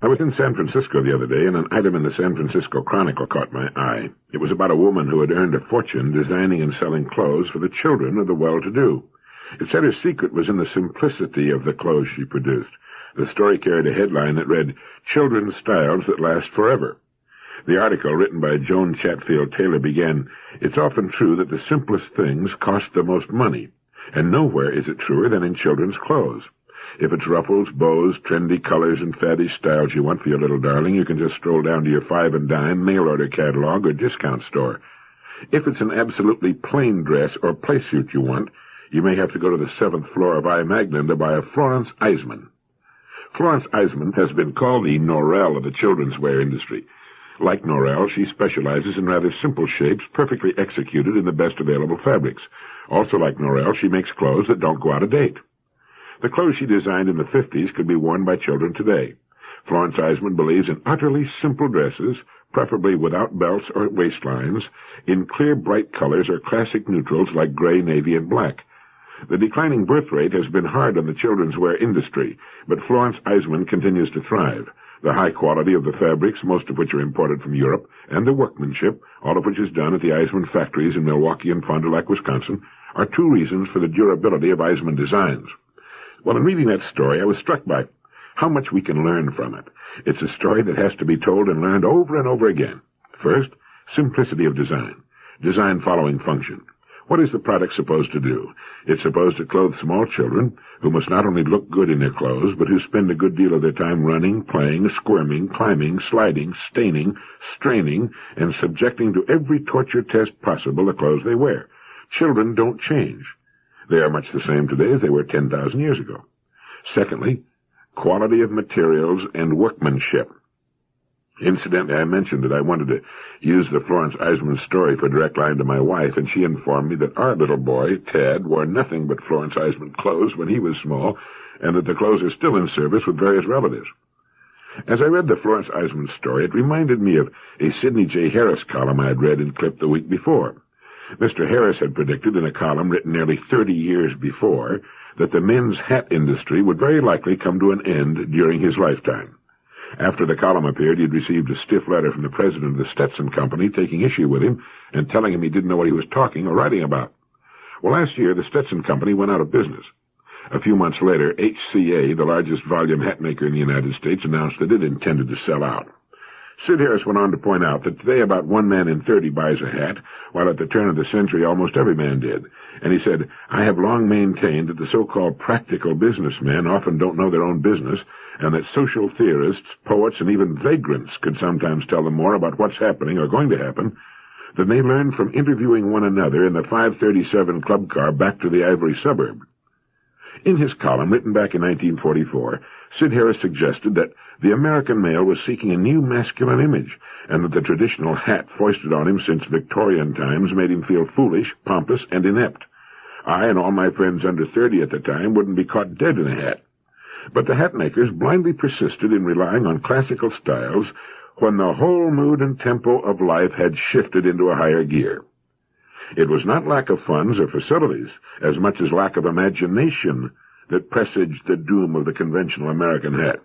I was in San Francisco the other day, and an item in the San Francisco Chronicle caught my eye. It was about a woman who had earned a fortune designing and selling clothes for the children of the well-to-do. It said her secret was in the simplicity of the clothes she produced. The story carried a headline that read, "Children's Styles That Last Forever." The article, written by Joan Chatfield Taylor, began, "It's often true that the simplest things cost the most money, and nowhere is it truer than in children's clothes. If it's ruffles, bows, trendy colors, and faddy styles you want for your little darling, you can just stroll down to your five and dime, mail-order catalog, or discount store. If it's an absolutely plain dress or play suit you want, you may have to go to the 7th floor of I. Magnin to buy a Florence Eisman." Florence Eisman has been called the Norell of the children's wear industry. Like Norell, she specializes in rather simple shapes, perfectly executed in the best available fabrics. Also like Norell, she makes clothes that don't go out of date. The clothes she designed in the 50s could be worn by children today. Florence Eisman believes in utterly simple dresses, preferably without belts or waistlines, in clear, bright colors or classic neutrals like gray, navy, and black. The declining birth rate has been hard on the children's wear industry, but Florence Eisman continues to thrive. The high quality of the fabrics, most of which are imported from Europe, and the workmanship, all of which is done at the Eisman factories in Milwaukee and Fond du Lac, Wisconsin, are two reasons for the durability of Eisman designs. Well, in reading that story, I was struck by how much we can learn from it. It's a story that has to be told and learned over and over again. First, simplicity of design. Design following function. What is the product supposed to do? It's supposed to clothe small children who must not only look good in their clothes, but who spend a good deal of their time running, playing, squirming, climbing, sliding, staining, straining, and subjecting to every torture test possible the clothes they wear. Children don't change. They are much the same today as they were 10,000 years ago. Secondly, quality of materials and workmanship. Incidentally, I mentioned that I wanted to use the Florence Eisman story for a direct line to my wife, and she informed me that our little boy, Ted, wore nothing but Florence Eisman clothes when he was small, and that the clothes are still in service with various relatives. As I read the Florence Eisman story, it reminded me of a Sidney J. Harris column I had read and clipped the week before. Mr. Harris had predicted in a column written nearly 30 years before that the men's hat industry would very likely come to an end during his lifetime. After the column appeared, he had received a stiff letter from the president of the Stetson Company taking issue with him and telling him he didn't know what he was talking or writing about. Well, last year, the Stetson Company went out of business. A few months later, HCA, the largest volume hat maker in the United States, announced that it intended to sell out. Sid Harris went on to point out that today about 1 man in 30 buys a hat, while at the turn of the century almost every man did. And he said, "I have long maintained that the so-called practical businessmen often don't know their own business, and that social theorists, poets, and even vagrants could sometimes tell them more about what's happening or going to happen than they learn from interviewing one another in the 537 club car back to the Ivory Suburb." In his column, written back in 1944, Sid Harris suggested that the American male was seeking a new masculine image, and that the traditional hat foisted on him since Victorian times made him feel foolish, pompous, and inept. I and all my friends under 30 at the time wouldn't be caught dead in a hat. But the hat makers blindly persisted in relying on classical styles when the whole mood and tempo of life had shifted into a higher gear. It was not lack of funds or facilities, as much as lack of imagination, that presaged the doom of the conventional American hat.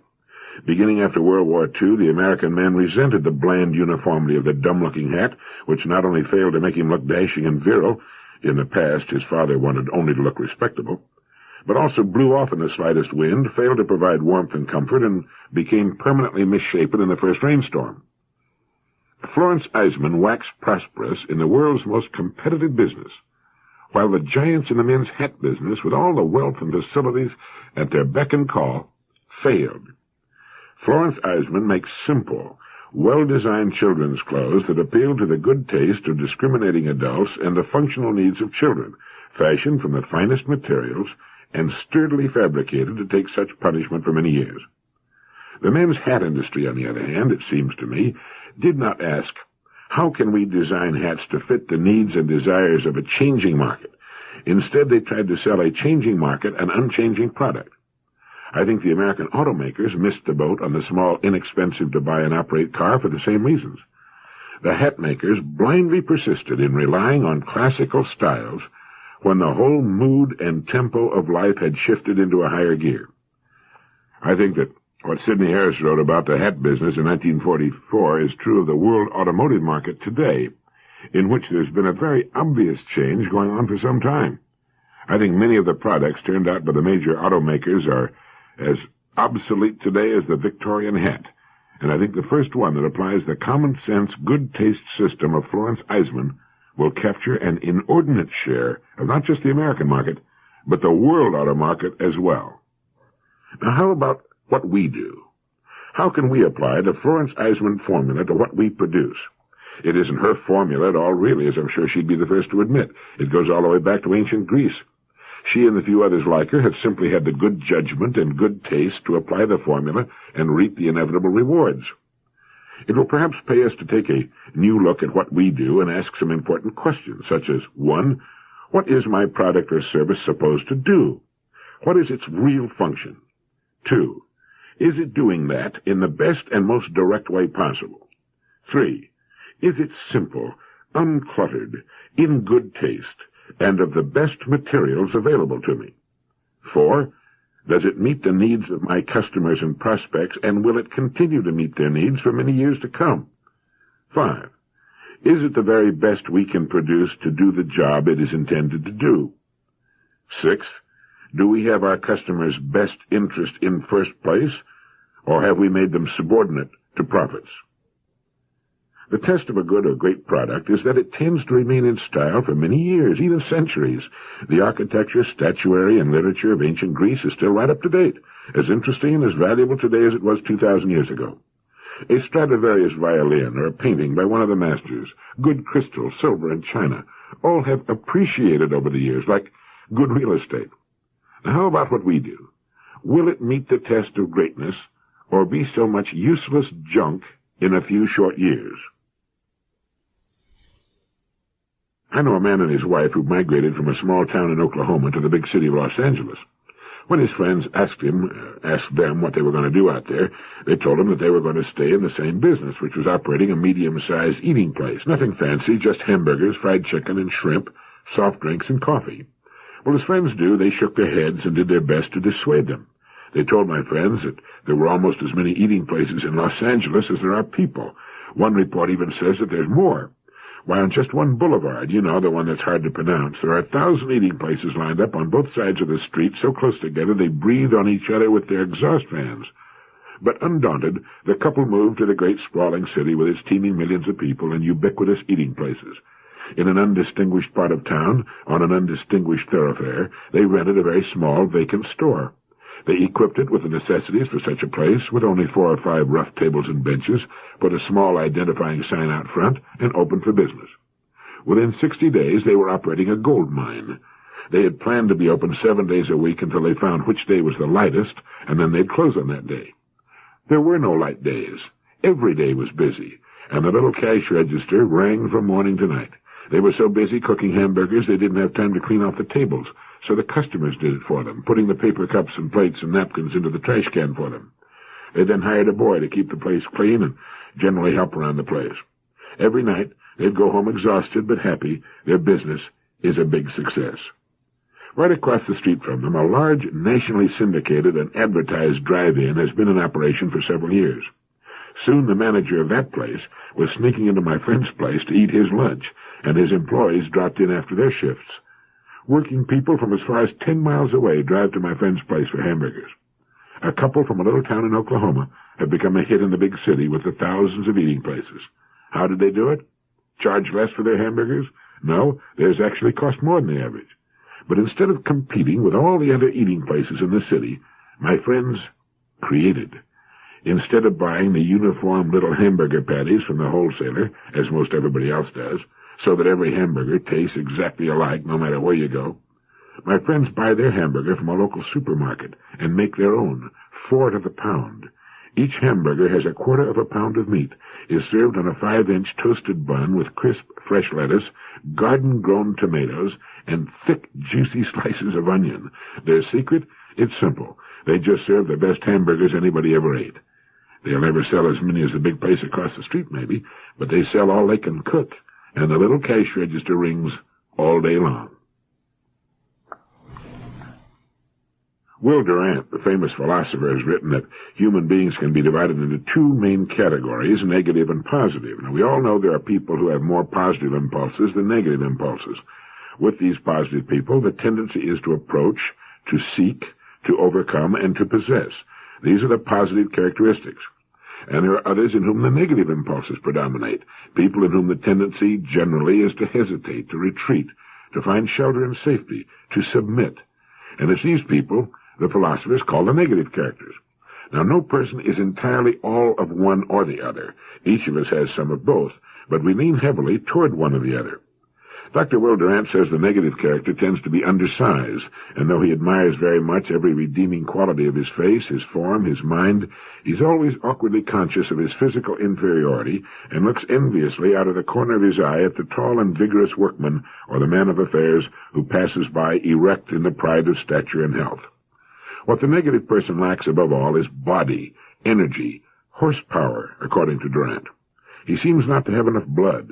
Beginning after World War II, the American man resented the bland uniformity of the dumb-looking hat, which not only failed to make him look dashing and virile — in the past his father wanted only to look respectable — but also blew off in the slightest wind, failed to provide warmth and comfort, and became permanently misshapen in the first rainstorm. Florence Eisman waxed prosperous in the world's most competitive business, while the giants in the men's hat business, with all the wealth and facilities at their beck and call, failed. Florence Eisman makes simple, well-designed children's clothes that appeal to the good taste of discriminating adults and the functional needs of children, fashioned from the finest materials and sturdily fabricated to take such punishment for many years. The men's hat industry, on the other hand, it seems to me, did not ask, how can we design hats to fit the needs and desires of a changing market? Instead, they tried to sell a changing market an unchanging product. I think the American automakers missed the boat on the small, inexpensive-to-buy and operate car for the same reasons. The hat makers blindly persisted in relying on classical styles when the whole mood and tempo of life had shifted into a higher gear. I think that What Sidney Harris wrote about the hat business in 1944 is true of the world automotive market today, in which there's been a very obvious change going on for some time. I think many of the products turned out by the major automakers are as obsolete today as the Victorian hat, and I think the first one that applies the common-sense, good-taste system of Florence Eisman will capture an inordinate share of not just the American market, but the world auto market as well. Now, how about what we do? How can we apply the Florence Eisman formula to what we produce? It isn't her formula at all, really, as I'm sure she'd be the first to admit. It goes all the way back to ancient Greece. She and the few others like her have simply had the good judgment and good taste to apply the formula and reap the inevitable rewards. It will perhaps pay us to take a new look at what we do and ask some important questions, such as, 1, what is my product or service supposed to do? What is its real function? 2, is it doing that in the best and most direct way possible? 3, is it simple, uncluttered, in good taste, and of the best materials available to me? 4, does it meet the needs of my customers and prospects, and will it continue to meet their needs for many years to come? 5, is it the very best we can produce to do the job it is intended to do? 6, do we have our customers' best interest in first place, or have we made them subordinate to profits? The test of a good or great product is that it tends to remain in style for many years, even centuries. The architecture, statuary, and literature of ancient Greece is still right up to date, as interesting and as valuable today as it was 2,000 years ago. A Stradivarius violin or a painting by one of the masters, good crystal, silver, and china, all have appreciated over the years, like good real estate. Now, how about what we do? Will it meet the test of greatness, or be so much useless junk in a few short years? I know a man and his wife who migrated from a small town in Oklahoma to the big city of Los Angeles. When his friends asked them what they were going to do out there, they told him that they were going to stay in the same business, which was operating a medium-sized eating place. Nothing fancy, just hamburgers, fried chicken, and shrimp, soft drinks, and coffee. Well, as friends do, they shook their heads and did their best to dissuade them. They told my friends that there were almost as many eating places in Los Angeles as there are people. One report even says that there's more. Why, on just one boulevard, you know, the one that's hard to pronounce, there are 1,000 eating places lined up on both sides of the street so close together they breathe on each other with their exhaust fans. But undaunted, the couple moved to the great sprawling city with its teeming millions of people and ubiquitous eating places. In an undistinguished part of town, on an undistinguished thoroughfare, they rented a very small, vacant store. They equipped it with the necessities for such a place, with only 4 or 5 rough tables and benches, put a small identifying sign out front, and opened for business. Within 60 days, they were operating a gold mine. They had planned to be open 7 days a week until they found which day was the lightest, and then they'd close on that day. There were no light days. Every day was busy, and the little cash register rang from morning to night. They were so busy cooking hamburgers they didn't have time to clean off the tables, so the customers did it for them, putting the paper cups and plates and napkins into the trash can for them. They then hired a boy to keep the place clean and generally help around the place. Every night, they'd go home exhausted but happy. Their business is a big success. Right across the street from them, a large, nationally syndicated and advertised drive-in has been in operation for several years. Soon the manager of that place was sneaking into my friend's place to eat his lunch, and his employees dropped in after their shifts. Working people from as far as 10 miles away drive to my friend's place for hamburgers. A couple from a little town in Oklahoma have become a hit in the big city with the thousands of eating places. How did they do it? Charge less for their hamburgers? No, theirs actually cost more than the average. But instead of competing with all the other eating places in the city, my friends created. Instead of buying the uniform little hamburger patties from the wholesaler, as most everybody else does, so that every hamburger tastes exactly alike no matter where you go, my friends buy their hamburger from a local supermarket and make their own, 4 to the pound. Each hamburger has 1/4 of a pound of meat, is served on a 5-inch toasted bun with crisp, fresh lettuce, garden-grown tomatoes, and thick, juicy slices of onion. Their secret? It's simple. They just serve the best hamburgers anybody ever ate. They'll never sell as many as the big place across the street, maybe, but they sell all they can cook, and the little cash register rings all day long. Will Durant, the famous philosopher, has written that human beings can be divided into two main categories, negative and positive. Now, we all know there are people who have more positive impulses than negative impulses. With these positive people, the tendency is to approach, to seek, to overcome, and to possess. These are the positive characteristics. And there are others in whom the negative impulses predominate, people in whom the tendency generally is to hesitate, to retreat, to find shelter and safety, to submit. And it's these people the philosophers call the negative characters. Now, no person is entirely all of one or the other. Each of us has some of both, but we lean heavily toward one or the other. Dr. Will Durant says the negative character tends to be undersized, and though he admires very much every redeeming quality of his face, his form, his mind, he's always awkwardly conscious of his physical inferiority and looks enviously out of the corner of his eye at the tall and vigorous workman or the man of affairs who passes by erect in the pride of stature and health. What the negative person lacks above all is body, energy, horsepower, according to Durant. He seems not to have enough blood.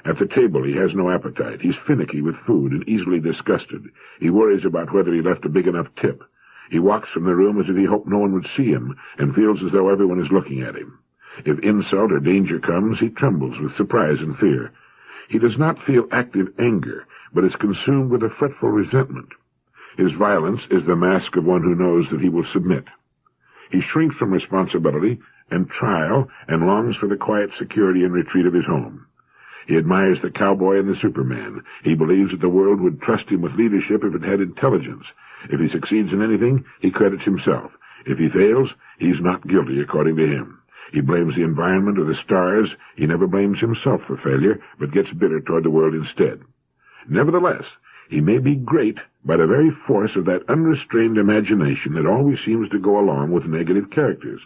At the table, he has no appetite. He's finicky with food and easily disgusted. He worries about whether he left a big enough tip. He walks from the room as if he hoped no one would see him and feels as though everyone is looking at him. If insult or danger comes, he trembles with surprise and fear. He does not feel active anger, but is consumed with a fretful resentment. His violence is the mask of one who knows that he will submit. He shrinks from responsibility and trial and longs for the quiet security and retreat of his home. He admires the cowboy and the Superman. He believes that the world would trust him with leadership if it had intelligence. If he succeeds in anything, he credits himself. If he fails, he's not guilty according to him. He blames the environment or the stars. He never blames himself for failure, but gets bitter toward the world instead. Nevertheless, he may be great by the very force of that unrestrained imagination that always seems to go along with negative characters.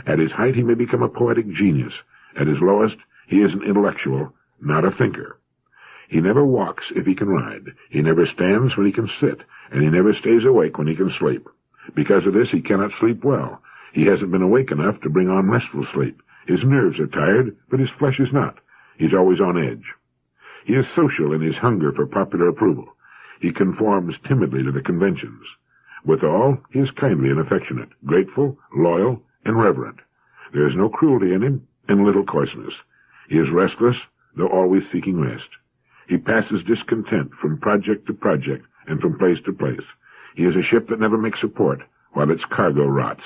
At his height, he may become a poetic genius. At his lowest, he is an intellectual, not a thinker. He never walks if he can ride. He never stands when he can sit, and he never stays awake when he can sleep. Because of this, he cannot sleep well. He hasn't been awake enough to bring on restful sleep. His nerves are tired, but his flesh is not. He's always on edge. He is social in his hunger for popular approval. He conforms timidly to the conventions. Withal, he is kindly and affectionate, grateful, loyal, and reverent. There is no cruelty in him, and little coarseness. He is restless, though always seeking rest. He passes discontent from project to project and from place to place. He is a ship that never makes a port, while its cargo rots.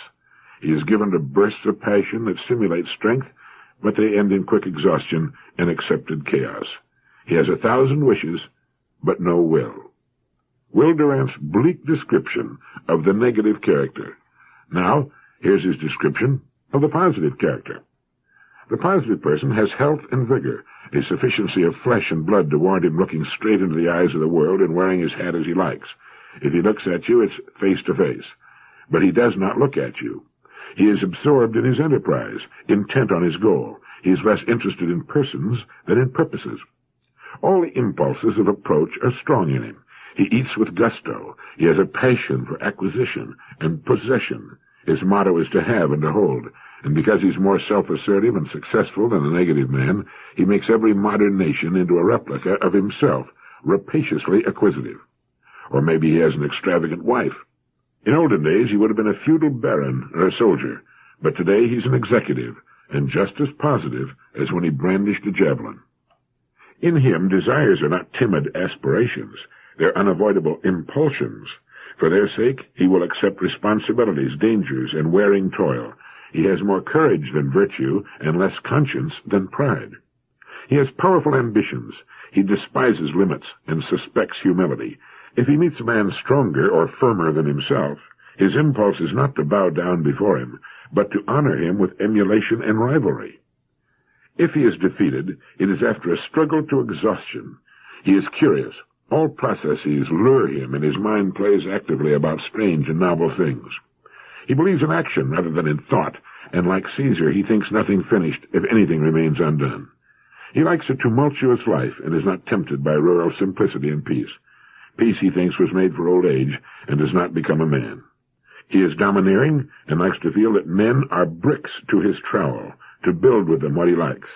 He is given to bursts of passion that simulate strength, but they end in quick exhaustion and accepted chaos. He has 1,000 wishes, but no will. Will Durant's bleak description of the negative character. Now, here's his description of the positive character. The positive person has health and vigor, a sufficiency of flesh and blood to warrant him looking straight into the eyes of the world and wearing his hat as he likes. If he looks at you, it's face to face. But he does not look at you. He is absorbed in his enterprise, intent on his goal. He is less interested in persons than in purposes. All the impulses of approach are strong in him. He eats with gusto. He has a passion for acquisition and possession. His motto is to have and to hold. And because he's more self-assertive and successful than the negative man, he makes every modern nation into a replica of himself, rapaciously acquisitive. Or maybe he has an extravagant wife. In olden days, he would have been a feudal baron or a soldier, but today he's an executive, and just as positive as when he brandished a javelin. In him, desires are not timid aspirations. They're unavoidable impulsions. For their sake, he will accept responsibilities, dangers, and wearing toil. He has more courage than virtue, and less conscience than pride. He has powerful ambitions. He despises limits and suspects humility. If he meets a man stronger or firmer than himself, his impulse is not to bow down before him, but to honor him with emulation and rivalry. If he is defeated, it is after a struggle to exhaustion. He is curious. All processes lure him, and his mind plays actively about strange and novel things. He believes in action rather than in thought, and like Caesar, he thinks nothing finished if anything remains undone. He likes a tumultuous life and is not tempted by rural simplicity and peace. Peace, he thinks, was made for old age and does not become a man. He is domineering and likes to feel that men are bricks to his trowel, to build with them what he likes.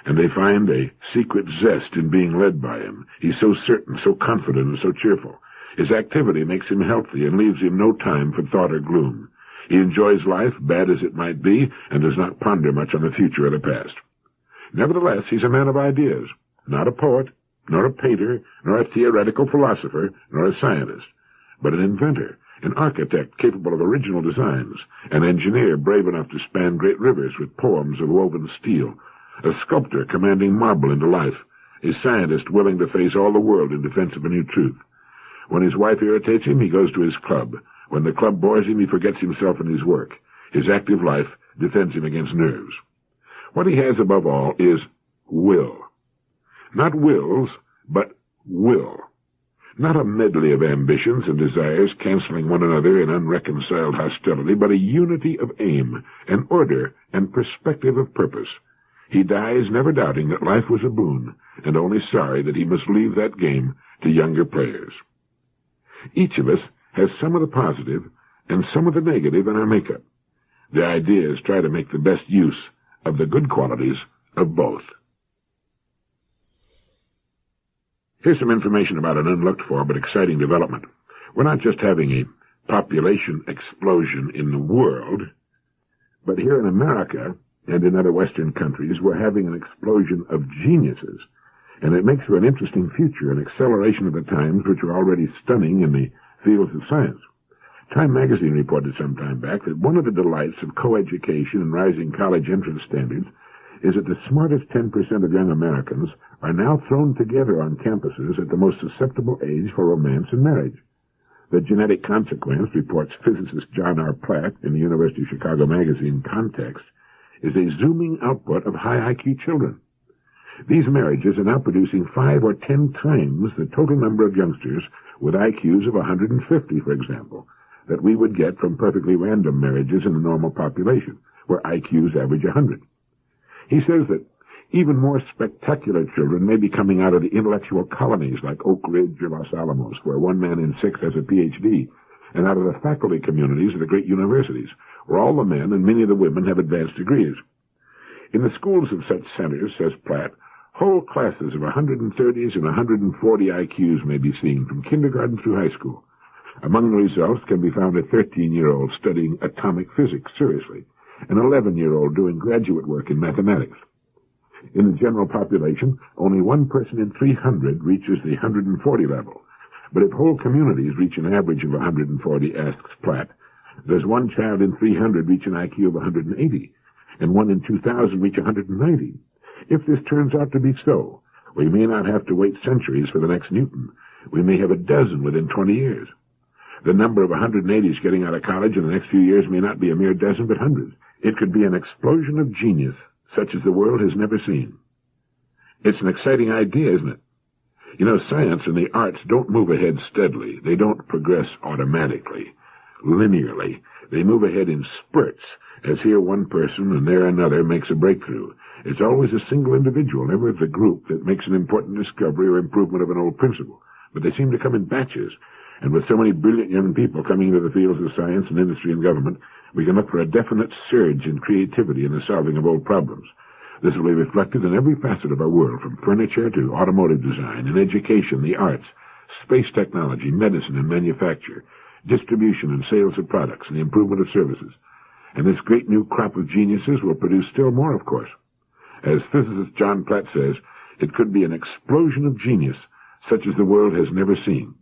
And they find a secret zest in being led by him. He's so certain, so confident, and so cheerful. His activity makes him healthy and leaves him no time for thought or gloom. He enjoys life, bad as it might be, and does not ponder much on the future or the past. Nevertheless, he's a man of ideas, not a poet, nor a painter, nor a theoretical philosopher, nor a scientist, but an inventor, an architect capable of original designs, an engineer brave enough to span great rivers with poems of woven steel, a sculptor commanding marble into life, a scientist willing to face all the world in defense of a new truth. When his wife irritates him, he goes to his club. When the club bores him, he forgets himself and his work. His active life defends him against nerves. What he has above all is will. Not wills, but will. Not a medley of ambitions and desires canceling one another in unreconciled hostility, but a unity of aim, an order and perspective of purpose. He dies never doubting that life was a boon, and only sorry that he must leave that game to younger players. Each of us has some of the positive and some of the negative in our makeup. The idea is try to make the best use of the good qualities of both. Here's some information about an unlooked-for but exciting development. We're not just having a population explosion in the world, but here in America and in other Western countries, we're having an explosion of geniuses, and it makes for an interesting future, an acceleration of the times which are already stunning in the fields of science. Time magazine reported some time back that one of the delights of coeducation and rising college entrance standards is that the smartest 10% of young Americans are now thrown together on campuses at the most susceptible age for romance and marriage. The genetic consequence, reports physicist John R. Platt in the University of Chicago magazine Context, is a zooming output of high IQ children. These marriages are now producing 5 or 10 times the total number of youngsters with IQs of 150, for example, that we would get from perfectly random marriages in the normal population, where IQs average 100. He says that even more spectacular children may be coming out of the intellectual colonies like Oak Ridge or Los Alamos, where 1 man in 6 has a PhD, and out of the faculty communities of the great universities, where all the men and many of the women have advanced degrees. In the schools of such centers, says Platt, whole classes of 130s and 140 IQs may be seen from kindergarten through high school. Among the results can be found a 13-year-old studying atomic physics seriously, an 11-year-old doing graduate work in mathematics. In the general population, only 1 person in 300 reaches the 140 level. But if whole communities reach an average of 140, asks Platt, does 1 child in 300 reach an IQ of 180, and 1 in 2,000 reach 190? If this turns out to be so, we may not have to wait centuries for the next Newton. We may have a dozen within 20 years. The number of 180s getting out of college in the next few years may not be a mere dozen, but hundreds. It could be an explosion of genius, such as the world has never seen. It's an exciting idea, isn't it? You know, science and the arts don't move ahead steadily. They don't progress automatically, linearly. They move ahead in spurts, as here 1 person and there another makes a breakthrough. It's always a single individual, never the group, that makes an important discovery or improvement of an old principle. But they seem to come in batches. And with so many brilliant young people coming into the fields of science and industry and government, we can look for a definite surge in creativity in the solving of old problems. This will be reflected in every facet of our world, from furniture to automotive design, in education, the arts, space technology, medicine and manufacture, distribution and sales of products, and the improvement of services. And this great new crop of geniuses will produce still more, of course. As physicist John Platt says, it could be an explosion of genius, such as the world has never seen.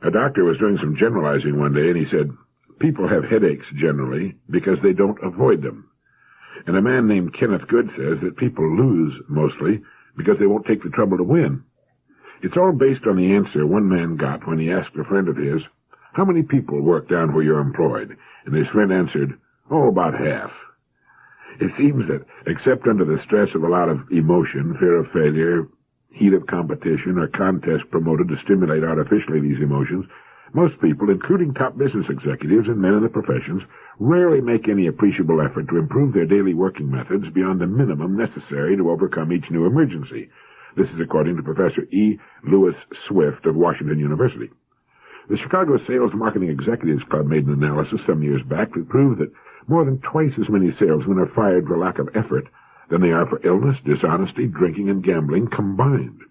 A doctor was doing some generalizing one day, and he said, people have headaches generally because they don't avoid them. And a man named Kenneth Good says that people lose mostly because they won't take the trouble to win. It's all based on the answer one man got when he asked a friend of his, how many people work down where you're employed? And his friend answered, oh, about half. It seems that, except under the stress of a lot of emotion, fear of failure, heat of competition, or contest promoted to stimulate artificially these emotions, most people, including top business executives and men in the professions, rarely make any appreciable effort to improve their daily working methods beyond the minimum necessary to overcome each new emergency. This is according to Professor E. Lewis Swift of Washington University. The Chicago Sales Marketing Executives Club made an analysis some years back that proved that more than twice as many salesmen are fired for lack of effort than they are for illness, dishonesty, drinking, and gambling combined.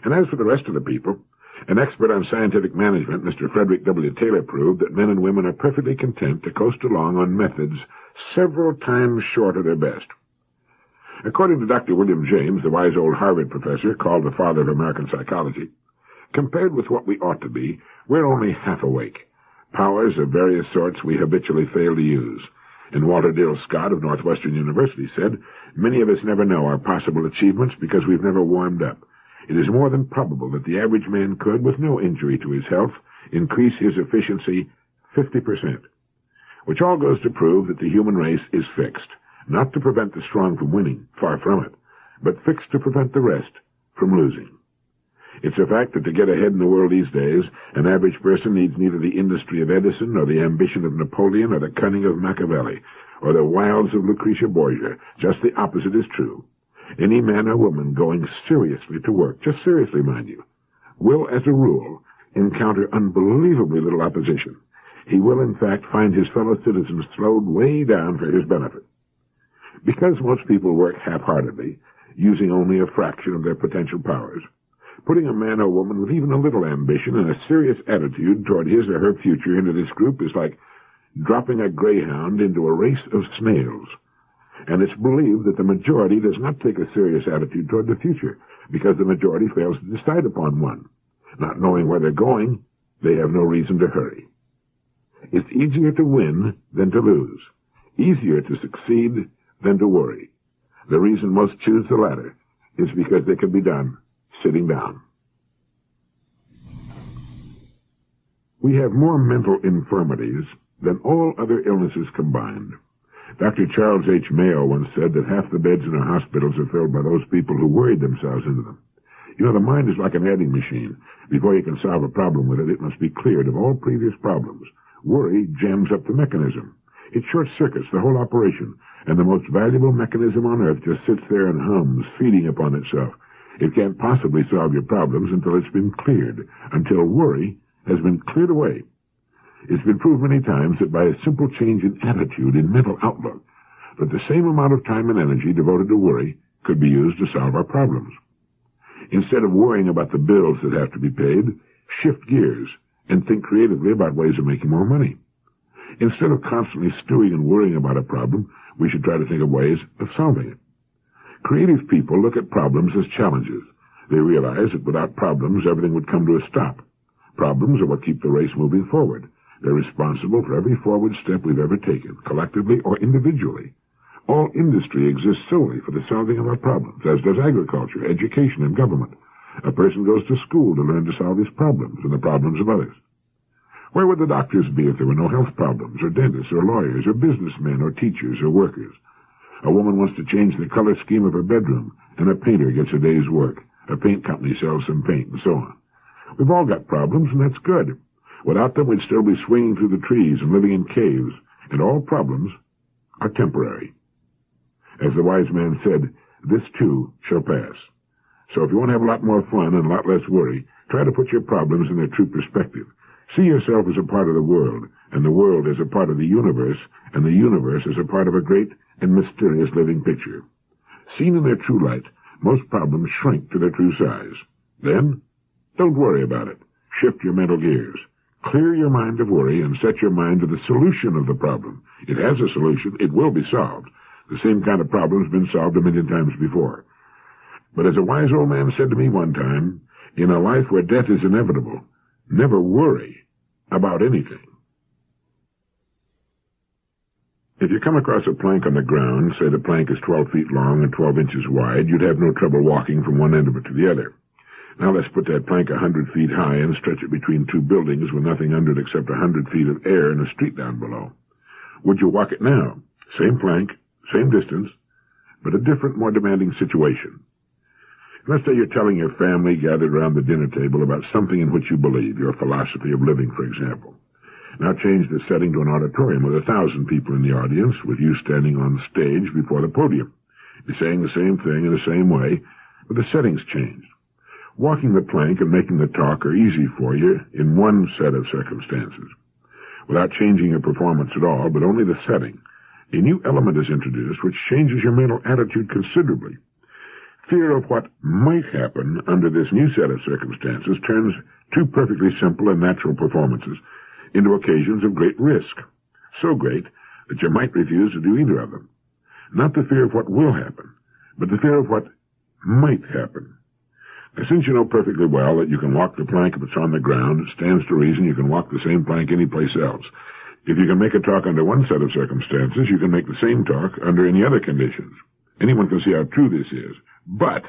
And as for the rest of the people, an expert on scientific management, Mr. Frederick W. Taylor, proved that men and women are perfectly content to coast along on methods several times short of their best. According to Dr. William James, the wise old Harvard professor, called the father of American psychology, compared with what we ought to be, we're only half awake. Powers of various sorts we habitually fail to use. And Walter Dill Scott of Northwestern University said, "Many of us never know our possible achievements because we've never warmed up. It is more than probable that the average man could, with no injury to his health, increase his efficiency 50%. Which all goes to prove that the human race is fixed, not to prevent the strong from winning, far from it, but fixed to prevent the rest from losing. It's a fact that to get ahead in the world these days, an average person needs neither the industry of Edison, nor the ambition of Napoleon, or the cunning of Machiavelli, or the wiles of Lucretia Borgia. Just the opposite is true. Any man or woman going seriously to work, just seriously, mind you, will, as a rule, encounter unbelievably little opposition. He will, in fact, find his fellow citizens slowed way down for his benefit. Because most people work half-heartedly, using only a fraction of their potential powers, putting a man or woman with even a little ambition and a serious attitude toward his or her future into this group is like dropping a greyhound into a race of snails. And it's believed that the majority does not take a serious attitude toward the future, because the majority fails to decide upon one. Not knowing where they're going, they have no reason to hurry. It's easier to win than to lose, easier to succeed than to worry. The reason most choose the latter is because they can be done sitting down. We have more mental infirmities than all other illnesses combined. Dr. Charles H. Mayo once said that half the beds in our hospitals are filled by those people who worried themselves into them. You know, the mind is like an adding machine. Before you can solve a problem with it, it must be cleared of all previous problems. Worry jams up the mechanism. It short-circuits the whole operation, and the most valuable mechanism on earth just sits there and hums, feeding upon itself. It can't possibly solve your problems until it's been cleared, until worry has been cleared away. It's been proved many times that by a simple change in attitude, in mental outlook, that the same amount of time and energy devoted to worry could be used to solve our problems. Instead of worrying about the bills that have to be paid, shift gears and think creatively about ways of making more money. Instead of constantly stewing and worrying about a problem, we should try to think of ways of solving it. Creative people look at problems as challenges. They realize that without problems, everything would come to a stop. Problems are what keep the race moving forward. They're responsible for every forward step we've ever taken, collectively or individually. All industry exists solely for the solving of our problems, as does agriculture, education, and government. A person goes to school to learn to solve his problems and the problems of others. Where would the doctors be if there were no health problems, or dentists, or lawyers, or businessmen, or teachers, or workers? A woman wants to change the color scheme of her bedroom, and a painter gets a day's work. A paint company sells some paint, and so on. We've all got problems, and that's good. Without them, we'd still be swinging through the trees and living in caves, and all problems are temporary. As the wise man said, this too shall pass. So if you want to have a lot more fun and a lot less worry, try to put your problems in their true perspective. See yourself as a part of the world as a part of the universe, and the universe as a part of a great and mysterious living picture. Seen in their true light, most problems shrink to their true size. Then, don't worry about it. Shift your mental gears. Clear your mind of worry and set your mind to the solution of the problem. It has a solution. It will be solved. The same kind of problem has been solved a million times before. But as a wise old man said to me one time, in a life where death is inevitable, never worry about anything. If you come across a plank on the ground, say the plank is 12 feet long and 12 inches wide, you'd have no trouble walking from one end of it to the other. Now let's put that plank 100 feet high and stretch it between two buildings with nothing under it except 100 feet of air and a street down below. Would you walk it now? Same plank, same distance, but a different, more demanding situation. Let's say you're telling your family gathered around the dinner table about something in which you believe, your philosophy of living, for example. Now change the setting to an auditorium with 1,000 people in the audience, with you standing on stage before the podium. You're saying the same thing in the same way, but the setting's changed. Walking the plank and making the talk are easy for you in one set of circumstances. Without changing your performance at all, but only the setting, a new element is introduced which changes your mental attitude considerably. Fear of what might happen under this new set of circumstances turns two perfectly simple and natural performances into occasions of great risk, so great that you might refuse to do either of them. Not the fear of what will happen, but the fear of what might happen. Now, since you know perfectly well that you can walk the plank if it's on the ground, it stands to reason you can walk the same plank any place else. If you can make a talk under one set of circumstances, you can make the same talk under any other conditions. Anyone can see how true this is. But,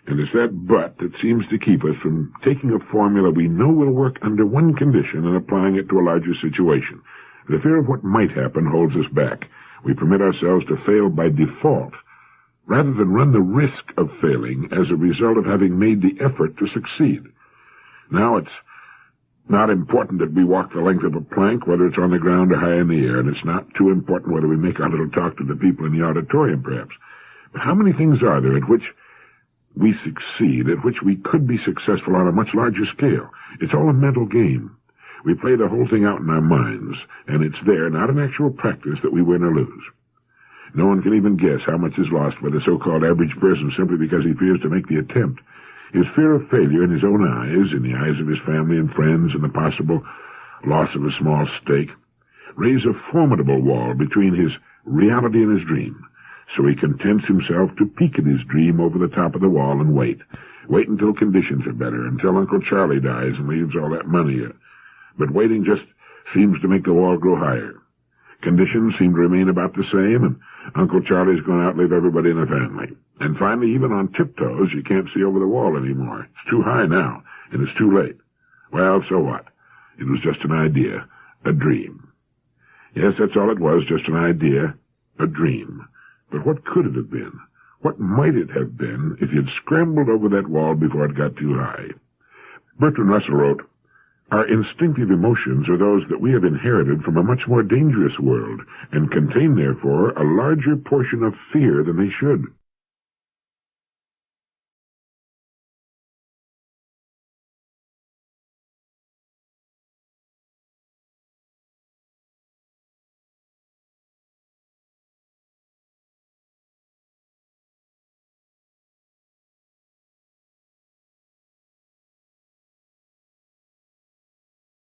and it's that but that seems to keep us from taking a formula we know will work under one condition and applying it to a larger situation. The fear of what might happen holds us back. We permit ourselves to fail by default, rather than run the risk of failing as a result of having made the effort to succeed. Now, it's not important that we walk the length of a plank, whether it's on the ground or high in the air, and it's not too important whether we make our little talk to the people in the auditorium, perhaps. But how many things are there at which we succeed, at which we could be successful on a much larger scale? It's all a mental game. We play the whole thing out in our minds, and it's there, not in actual practice, that we win or lose. No one can even guess how much is lost by the so-called average person simply because he fears to make the attempt. His fear of failure in his own eyes, in the eyes of his family and friends, and the possible loss of a small stake, raise a formidable wall between his reality and his dream. So he contents himself to peek at his dream over the top of the wall and wait. Wait until conditions are better, until Uncle Charlie dies and leaves all that money. But waiting just seems to make the wall grow higher. Conditions seem to remain about the same, and Uncle Charlie's going to outlive everybody in the family. And finally, even on tiptoes, you can't see over the wall anymore. It's too high now, and it's too late. Well, so what? It was just an idea, a dream. Yes, that's all it was, just an idea, a dream. But what could it have been? What might it have been if you'd scrambled over that wall before it got too high? Bertrand Russell wrote, "Our instinctive emotions are those that we have inherited from a much more dangerous world, and contain, therefore, a larger portion of fear than they should.